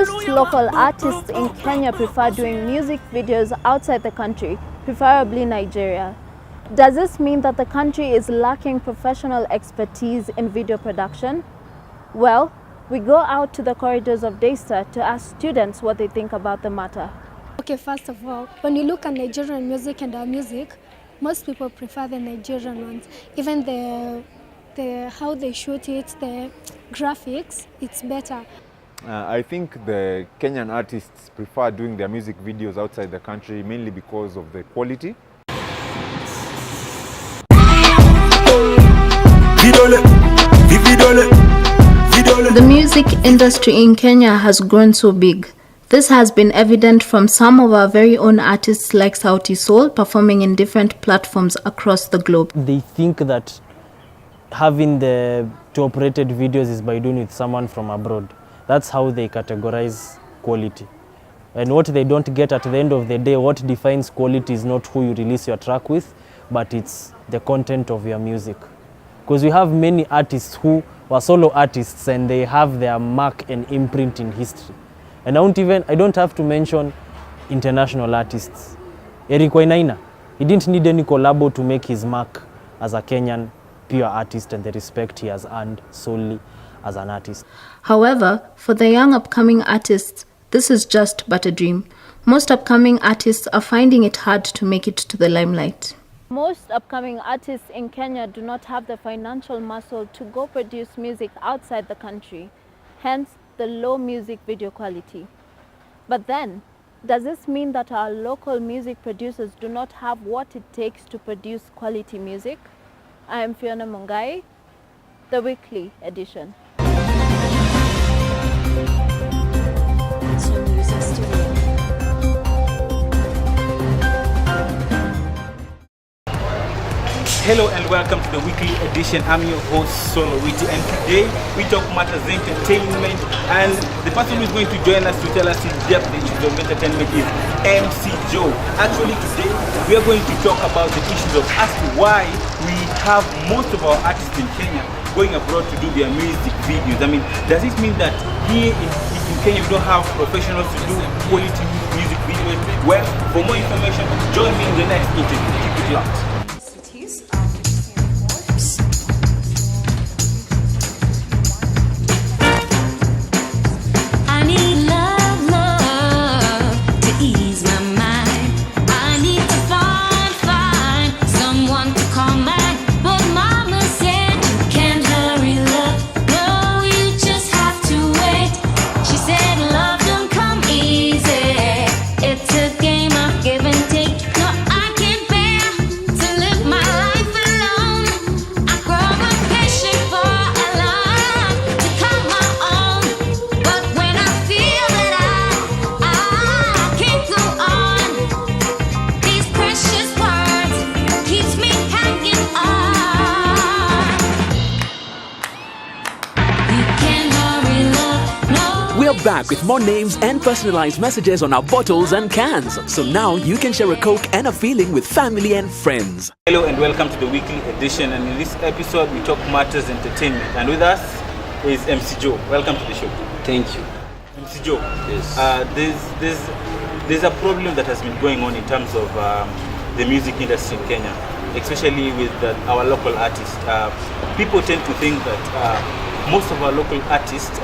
Most local artists in Kenya prefer doing music videos outside the country, preferably Nigeria. Does this mean that the country is lacking professional expertise in video production? Well, we go out to the corridors of Daystar to ask students what they think about the matter. Okay, first of all, when you look at Nigerian music and our music, most people prefer the Nigerian ones. Even the how they shoot it, the graphics, it's better. I think the Kenyan artists prefer doing their music videos outside the country mainly because of the quality. The music industry in Kenya has grown so big. This has been evident from some of our very own artists like Sauti Sol performing in different platforms across the globe. They think that having the top-rated videos is by doing with someone from abroad. That's how they categorize quality. And what they don't get at the end of the day, what defines quality is not who you release your track with, but it's the content of your music. Because we have many artists who were solo artists and they have their mark and imprint in history. And I don't have to mention international artists. Eric Wainaina, he didn't need any collabo to make his mark as a Kenyan pure artist and the respect he has earned solely as an artist. However, for the young upcoming artists, this is just but a dream. Most upcoming artists are finding it hard to make it to the limelight. Most upcoming artists in Kenya do not have the financial muscle to go produce music outside the country, hence the low music video quality. But then, does this mean that our local music producers do not have what it takes to produce quality music? I am Fiona Mungai, the weekly edition. Hello and welcome to the weekly edition. I'm your host Solo Witty, and today we talk matters entertainment, and the person who is going to join us to tell us in depth the issues of entertainment is MC Joe. Actually today we are going to talk about the issues of as to why we have most of our artists in Kenya going abroad to do their music videos. I mean, does it mean that here in Kenya we don't have professionals to do quality music videos? Well, for more information, join me in the next interview. Keep it locked. Back with more names and personalized messages on our bottles and cans. So now you can share a Coke and a feeling with family and friends. Hello and welcome to the weekly edition, and in this episode we talk matters entertainment, and with us is MC Joe. Welcome to the show. Thank you. MC Joe, yes. There's a problem that has been going on in terms of the music industry in Kenya, especially with our local artists. People tend to think that most of our local artists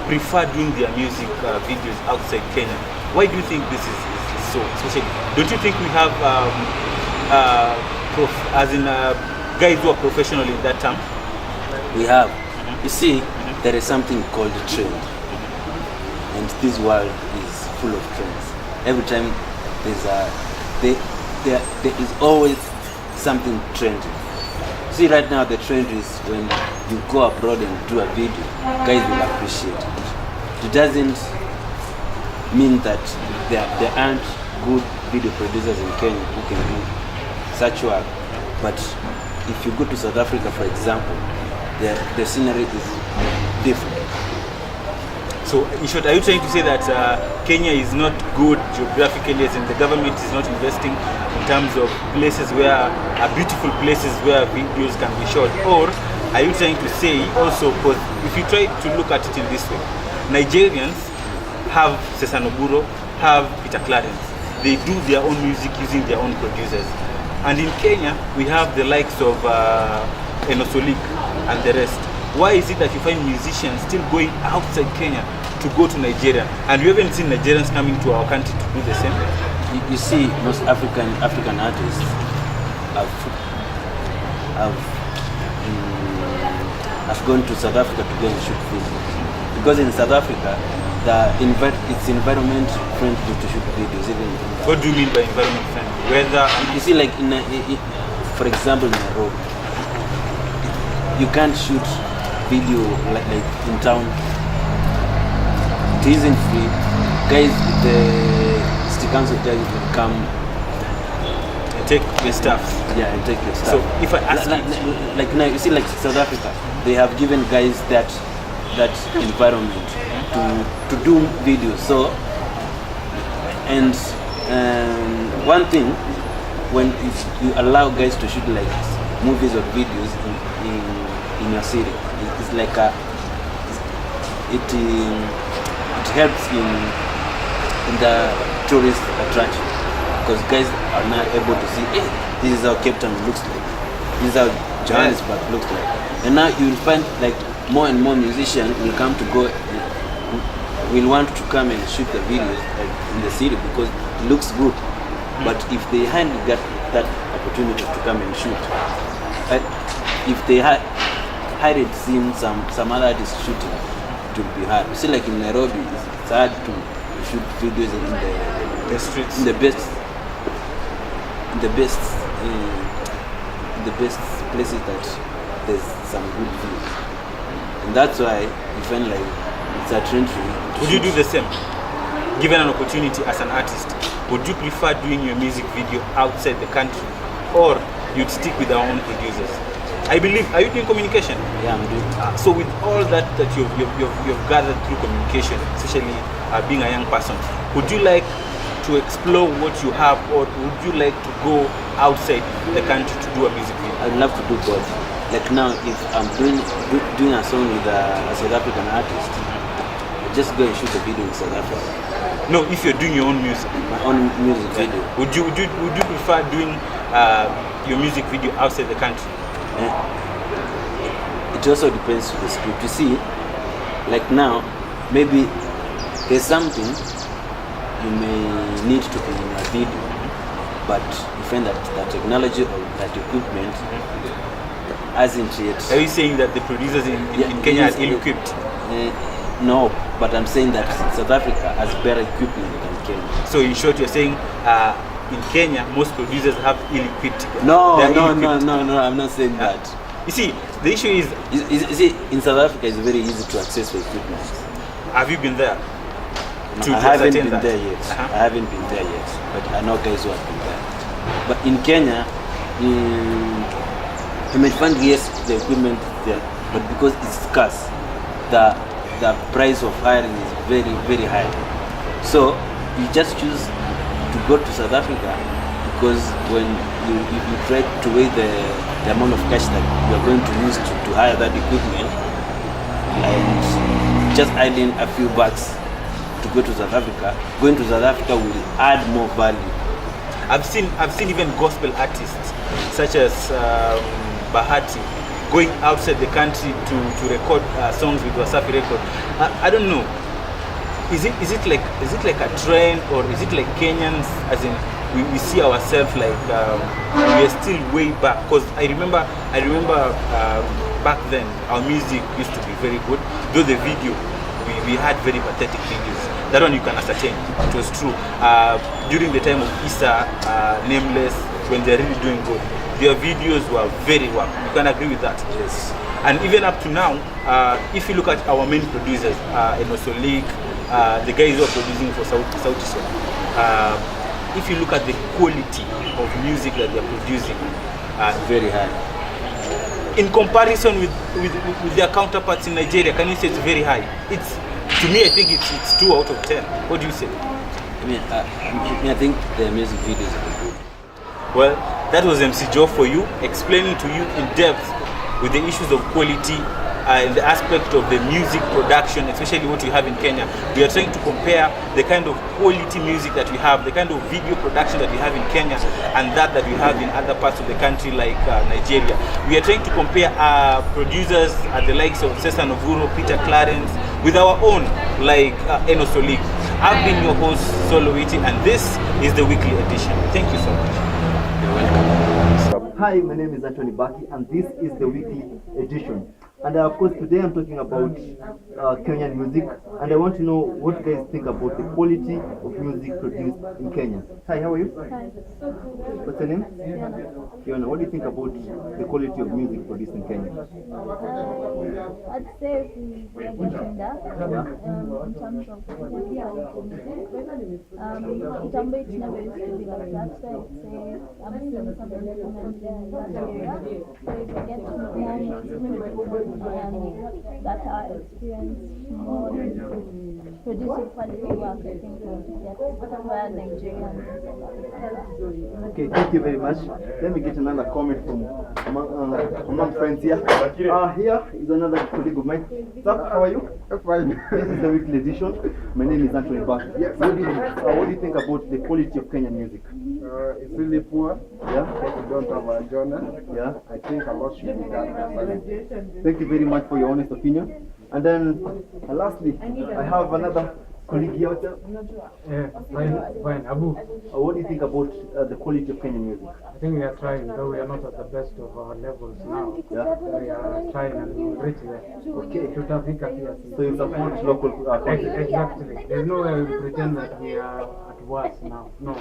prefer doing their music videos outside Kenya. Why do you think this is so? Especially, don't you think we have guys who are professional in that term? We have. You see, there is something called a trend, and this world is full of trends. Every time there is always something trending. See, right now the trend is when you go abroad and do a video, guys will appreciate it. It doesn't mean that there aren't good video producers in Kenya who can do such work, but if you go to South Africa, for example, the scenery is different. So, in short, are you trying to say that Kenya is not good geographically, as in the government is not investing in terms of places where are beautiful places where videos can be shot? Or are you trying to say also, because if you try to look at it in this way, Nigerians have Cesanoburo, have Peter Clarence. They do their own music using their own producers. And in Kenya, we have the likes of Enosolik and the rest. Why is it that you find musicians still going outside Kenya to go to Nigeria? And we haven't seen Nigerians coming to our country to do the same. You see, most African artists have gone to South Africa to go and shoot videos. Because in South Africa, it's environment friendly to shoot videos. Even what do you mean by environment friendly? Weather? You see, like for example, in Nairobi, you can't shoot video like in town. It isn't free. Guys with the city council guys will come and take your stuff. Yeah, and take your stuff. So if I ask like now, you see, like South Africa, they have given guys that environment to do videos. So, and one thing, when you allow guys to shoot like movies or videos in your city, it's like it helps in the tourist attraction, because guys are now able to see, hey, this is how Cape Town looks like, this is how Johannesburg looks like. And now you will find like more and more musicians will come to go, will want to come and shoot the videos like in the city because it looks good. But if they hadn't got that opportunity to come and shoot, if they hadn't seen some other artists shooting, it would be hard. You see, like in Nairobi, it's hard to shoot videos in the streets, in the best places that there's some good views, and that's why you find like it's a trend. Would you do the same? Given an opportunity as an artist, would you prefer doing your music video outside the country, or you'd stick with our own producers? I believe, are you doing communication? Yeah, I'm doing. So with all that you've gathered through communication, especially being a young person, would you like to explore what you have, or would you like to go outside the country to do a music video? I'd love to do both. Like now, if I'm doing a song with a South African artist, just go and shoot a video in South Africa. No, if you're doing your own music. My own music video. Would you prefer doing your music video outside the country? It also depends on the script. You see, like now, maybe there's something you may need to be in a video, but you find that technology or that equipment hasn't yet. Are you saying that the producers in Kenya are ill-equipped? No, but I'm saying that South Africa has better equipment than Kenya. So in short, you're saying in Kenya, most producers have ill-equipped. No, I'm not saying that. You see, the issue is... You see, in South Africa, it's very easy to access the equipment. Have you been there? I haven't been there yet. I haven't been there yet, but I know guys who have been there. But in Kenya, you may find, yes, the equipment there, but because it's scarce, the price of hiring is very, very high. So you just choose to go to South Africa, because when you try to weigh the amount of cash that you are going to use to hire that equipment, and just adding a few bucks to go to South Africa, going to South Africa will add more value. I've seen even gospel artists such as Bahati going outside the country to record songs with Wasafi Record. I don't know. Is it like a trend, or is it like Kenyans, as in we see ourselves like we are still way back? Because I remember back then our music used to be very good. Though the video we had very pathetic videos. That one you can ascertain. It was true. During the time of Issa, Nameless, when they're really doing good, their videos were very well. You can agree with that? Yes. And even up to now, if you look at our main producers, Enosolik, the guys who are producing for Sauti Sol, if you look at the quality of music that they're producing, very high. In comparison with their counterparts in Nigeria, can you say it's very high? To me, I think it's 2 out of 10. What do you say? I think the music videos are good. Well, that was MC Joe for you, explaining to you in depth with the issues of quality in the aspect of the music production, especially what we have in Kenya. We are trying to compare the kind of quality music that we have, the kind of video production that we have in Kenya, and that we have in other parts of the country like Nigeria. We are trying to compare producers at the likes of Cesar Novuro, Peter Clarence, with our own like Eno Solig. I've been your host, Solo Witty, and this is the weekly edition. Thank you so much. You're welcome. Hi, my name is Anthony Baki, and this is the weekly edition. And of course, today I'm talking about Kenyan music, and I want to know what you guys think about the quality of music produced in Kenya. Hi, how are you? Hi. What's your name? Fiona. What do you think about the quality of music produced in Kenya? I'd say we are getting that in terms of quality of music. It never used to be like that, so I'd say I'm seeing some improvement in that area. So if we get more music, that are experienced more in producing quality work, I think we'll get somewhere Nigerian. Okay, thank you very much. Let me get another comment from among friends here. Here is another colleague of mine. Sir, how are you? Fine. This is the weekly edition. My name is Anthony Baki. Yes. What do you think about the quality of Kenyan music? It's really poor. Yeah? We don't have a genre. Yeah? I think a lot should be done. Thank you very much for your honest opinion. And then, lastly, I have another colleague here. Yeah, fine. Abu, What do you think about the quality of Kenyan music? I think we are trying, though we are not at the best of our levels now. Yeah? We are trying and we'll reach there. Okay. Tutafika pia sisi. So you support local content? Exactly. There's no way we pretend that we are at worst now. No.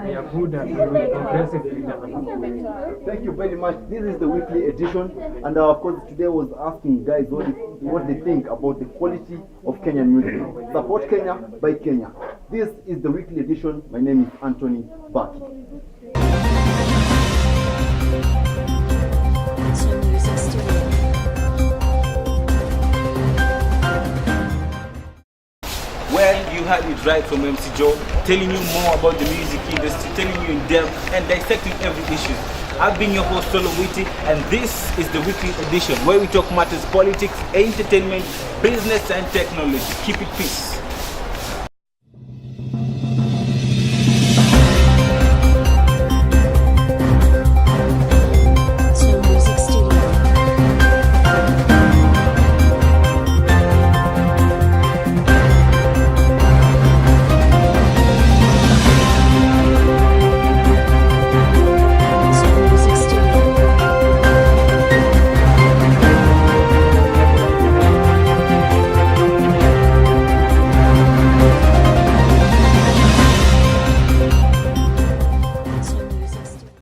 We are good and we will progressively develop. Thank you very much. This is the weekly edition, and of course today I was asking guys what they think about the quality of Kenyan music. Support Kenya, by Kenya. This is the weekly edition. My name is Anthony Baki. Well, you heard it right from MC Joe, telling you more about the music industry, telling you in depth and dissecting every issue. I've been your host, Solo Witty, and this is the weekly edition where we talk matters politics, entertainment, business and technology. Keep it peace.